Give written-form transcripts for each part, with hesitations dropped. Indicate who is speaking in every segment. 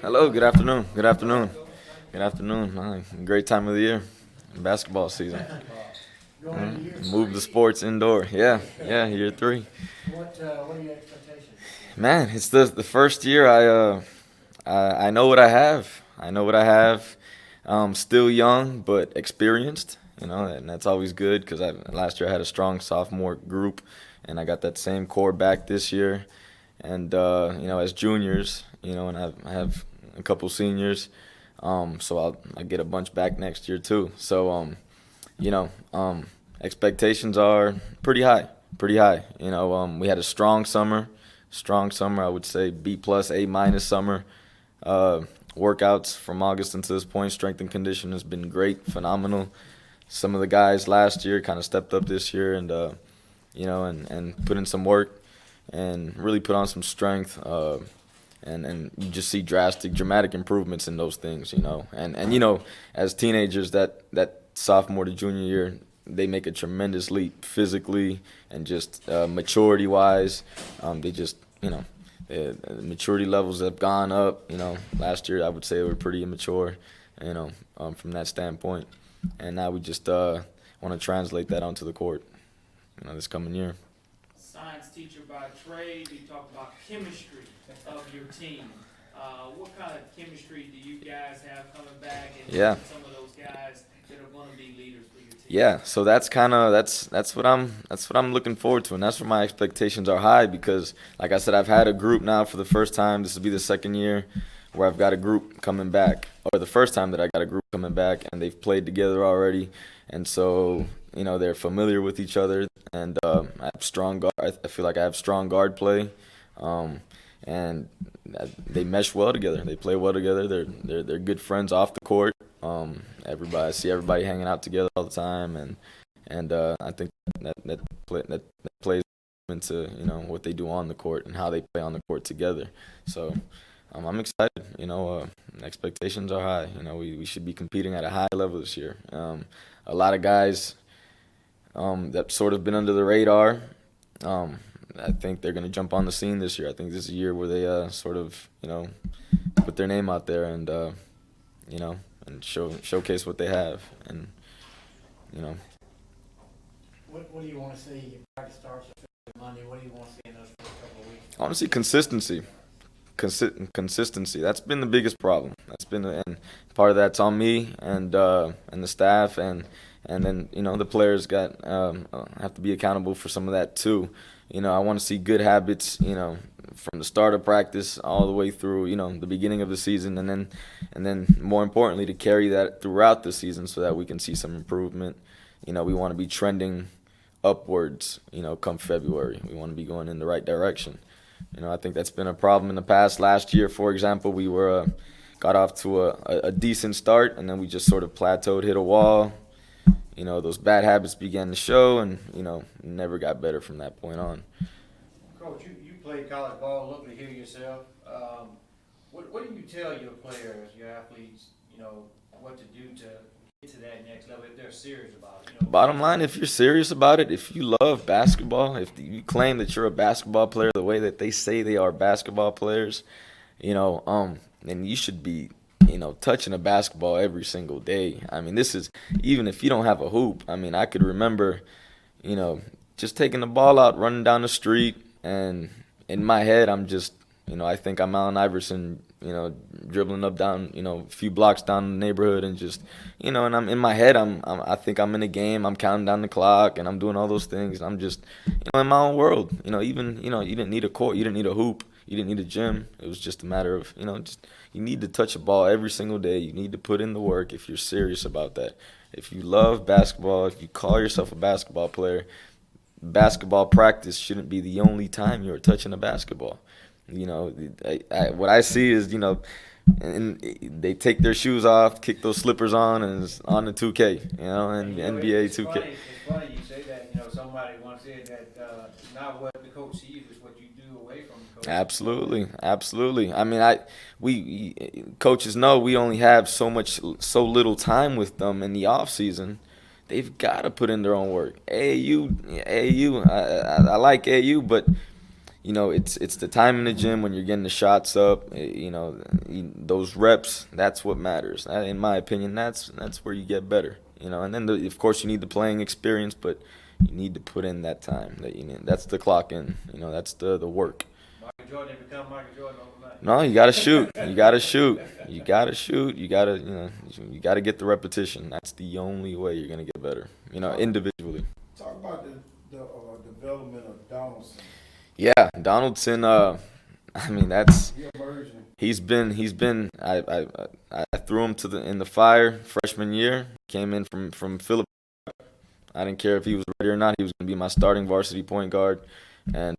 Speaker 1: Hello, good afternoon. Good afternoon. Good afternoon. Great time of the year, basketball season. Move the sports indoor. Yeah, yeah, year three.
Speaker 2: What are your expectations this year?
Speaker 1: Man, it's the first year I know what I have. I know what I have. Still young but experienced. And that's always good because last year I had a strong sophomore group, and I got that same core back this year. And as juniors, and I have a couple seniors, so I get a bunch back next year too. So you know, expectations are pretty high, pretty high. We had a strong summer. I would say B plus, A minus summer. Uh, Workouts from August until this point, strength and condition has been great, phenomenal. Some of the guys last year kind of stepped up this year, and and put in some work and really put on some strength. And you just see dramatic improvements in those things. And as teenagers, that sophomore to junior year, they make a tremendous leap physically and just maturity wise. They just maturity levels have gone up. Last year I would say they were pretty immature. From that standpoint, and now we just want to translate that onto the court. This coming year.
Speaker 3: Science teacher by trade. You talk about chemistry of your team. What kind of chemistry do you guys have coming back, and
Speaker 1: Yeah.
Speaker 3: some of those guys that are going to be leaders for your team?
Speaker 1: Yeah, so that's what I'm looking forward to, and that's where my expectations are high because, like I said, I've had a group now for the first time. This will be the second year where I've got a group coming back, or the first time that I got a group coming back, and they've played together already, and so they're familiar with each other, and I have strong guard. I feel like I have strong guard play, and they mesh well together. They play well together. They're good friends off the court. I see everybody hanging out together all the time, and I think that plays into what they do on the court and how they play on the court together. So I'm excited. Expectations are high. We should be competing at a high level this year. A lot of guys that sort of been under the radar. I think they're going to jump on the scene this year. I think this is a year where they sort of put their name out there and you know and showcase what they have, and you know
Speaker 2: What do you want to see? Your practice starts Monday. What do you want to see in those first couple of weeks?
Speaker 1: I want to see consistency. Consistency. That's been the biggest problem. And part of that's on me and the staff, and then the players got have to be accountable for some of that too. I want to see good habits. From the start of practice all the way through the beginning of the season, and then more importantly to carry that throughout the season so that we can see some improvement. We want to be trending upwards. Come February, we want to be going in the right direction. I think that's been a problem in the past. Last year, for example, we got off to a decent start, and then we just sort of plateaued, hit a wall. Those bad habits began to show, and never got better from that point on.
Speaker 2: Coach, you play college ball. Look to hear yourself. What do you tell your players, your athletes, what to do to get to that next level if they're serious about it?
Speaker 1: Bottom line, if you're serious about it, if you love basketball, if you claim that you're a basketball player the way that they say they are basketball players, then you should be, touching a basketball every single day. I mean, this is even if you don't have a hoop. I mean, I could remember, just taking the ball out, running down the street, and in my head, I'm just, I think I'm Allen Iverson, dribbling up down, a few blocks down the neighborhood, and just, and I'm in my head, I think I'm in a game, I'm counting down the clock, and I'm doing all those things. I'm just, in my own world. Even, you didn't need a court, you didn't need a hoop, you didn't need a gym. It was just a matter of, just you need to touch a ball every single day. You need to put in the work if you're serious about that. If you love basketball, if you call yourself a basketball player, basketball practice shouldn't be the only time you're touching a basketball. What I see is, and they take their shoes off, kick those slippers on, and it's on the 2K, and NBA 2K.
Speaker 2: It's funny you say that. Somebody once said that not what the coach sees is what you do away from the coach.
Speaker 1: Absolutely, absolutely. I mean, we coaches know we only have so little time with them in the off season. They've got to put in their own work. AAU. I like AAU, but it's the time in the gym when you're getting the shots up. Those reps. That's what matters. In my opinion, that's where you get better. And then of course you need the playing experience, but you need to put in that time. That's the clock in. That's the work.
Speaker 2: Michael Jordan didn't become Michael Jordan overnight.
Speaker 1: No, you gotta shoot. You gotta shoot. You gotta shoot. You gotta get the repetition. That's the only way you're gonna get better. Individually.
Speaker 4: Talk about the development of Donaldson.
Speaker 1: Yeah, Donaldson. That's
Speaker 4: He emerging.
Speaker 1: he's been. I threw him in the fire freshman year. Came in from Philip. I didn't care if he was ready or not. He was gonna be my starting varsity point guard, and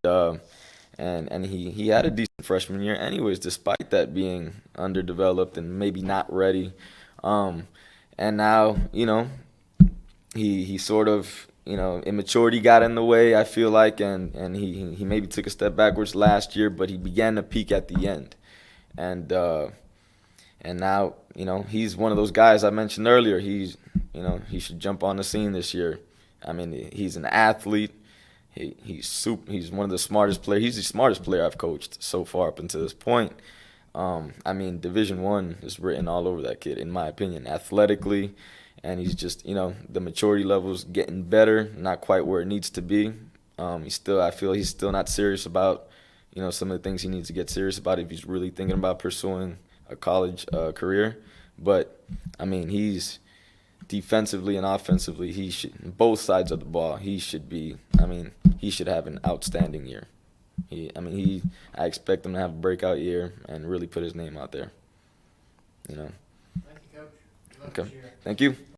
Speaker 1: he had a decent freshman year anyways, despite that being underdeveloped and maybe not ready. And now, he sort of, immaturity got in the way, I feel like, and he maybe took a step backwards last year, but he began to peak at the end. And now, he's one of those guys I mentioned earlier. He should jump on the scene this year. I mean, he's an athlete. He's one of the smartest players. He's the smartest player I've coached so far up until this point. Division I is written all over that kid, in my opinion, athletically, and he's just, the maturity level's getting better, not quite where it needs to be. I feel he's still not serious about, some of the things he needs to get serious about if he's really thinking about pursuing a college career. But he's defensively and offensively, he should, both sides of the ball, he should have an outstanding year. I expect him to have a breakout year and really put his name out there.
Speaker 2: Thank you, Coach. Good luck
Speaker 1: Okay.
Speaker 2: this year.
Speaker 1: Thank you.